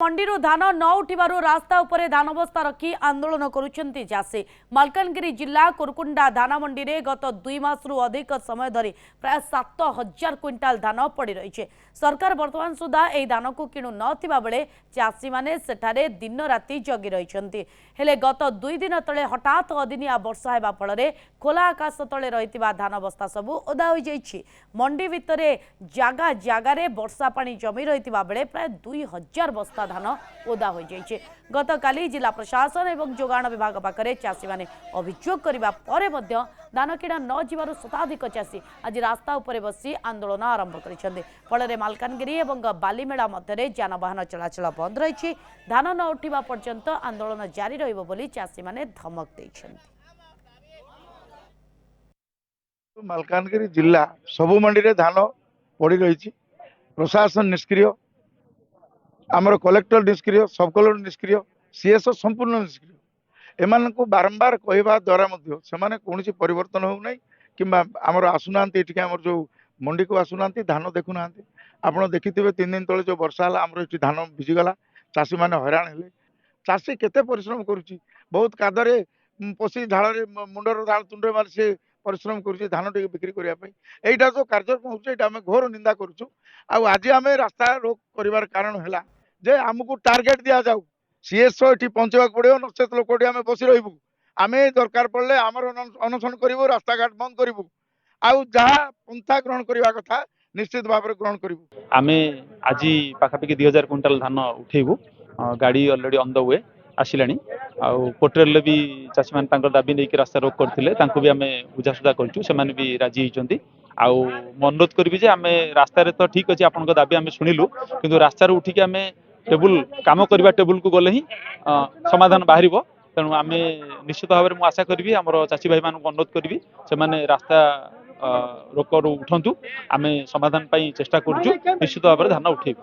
मंडी धान न उठिबारु रास्ता उपरे धान बस्ता रखी आंदोलन करुछंती चाषी। मालकानगिरी जिला कुरकुंडा धान मंडी रे गत 2 मासरु अधिक समय धरी प्राय 7000 क्विंटाल धान पड़ी रही। सरकार वर्तमान सुधा एही धान को किणु नथिबा बेले चाषी माने सेठारे दिन राति जगी रहिछंती। हेले गत 2 दिन तले हठात अदिनिया वर्षा हेबा फଳରେ खोला आकाश तले रहितिबा धान बस्ता सबु ओदा होई जाईछि। मंडी भितरे जागा जागारे वर्षा पानी जमी रहितिबा बेले प्राय 2000 बस्ता धान ओदा हो जाइए। गत काली जिला प्रशासन एवं जोगाण विभाग पाखरे चाषी माने अभियोग करबा परे मध्य धान किणा न जिबारु शताधिक चाषी आज रास्ता उपरे बसी आंदोलन आरंभ करिसेंते। फଳରେ मालकानगिरी एवं बालीमेला मध्यरे जानवाहन चलाचल बंद रही। धान न उठिबा पर्यंत आंदोलन जारी रहिबो बोली चाषी माने धमक दैछंते। मालकानगिरी जिला सबु मंडी रे धान पड़ी रही। प्रशासन निष्क्रिय, आमर कलेक्टर निष्क्रिय, सब कलेक्टर निष्क्रिय, सीएसओ संपूर्ण निष्क्रिय। एमान को बारंबार कहवा द्वारा कौन परिवर्तन होना कि आमर आसुना आमर जो मंडी को आसुना धान देखुना। आपड़ देखिथे 3 दिन तले जो वर्षा है आमर ये धान भिजिगला, चाषी मैंने हैरान हेले। चाषी केते परिश्रम करुच्ची, बहुत कादरे पशि झाड़े मुंडर झाड़ तुंडे मार से परिश्रम करुच्ची धान टे बिक्री करने। यहीटा जो कार्यक्रम होमें घोर निंदा करुचु। आज आम रास्ता रोक कर कारण है जे आमको टार्गेट दि जाऊ, सीएसओ ये पहुंचा पड़ो, नचेत लोक आम बस रही आम दरकार पड़े आमर अनशन करूँ, रास्ता घाट बंद करूँ, आउ जहाँ पंथा ग्रहण करने कथा निश्चित भाव में ग्रहण करूँ। आम आज पाखापाखि 2000 क्विंटाल धान उठेबू। गाड़ी अलरेडी ऑन द वे आसिला। पोर्टल भी चाषी मैंने दाबी नहीं रास्ता रोक करते भी आम बुझासुझा कर भी राजी होती। अनुरोध करी जे आम रास्तार तो ठीक अच्छे आपण दाबी आम शुणिलु, किंतु रास्तार उठिक आम टेबुल काम करवा टेबुल को गले ही समाधान बाहर। तेणु आम निश्चित भाव में आशा करी आम चाषी भाई मानक अनुरोध करी से रास्ता रोक उठंतु। आम समाधान चेष्टा करुचु, निश्चित भाव में धान उठेबू।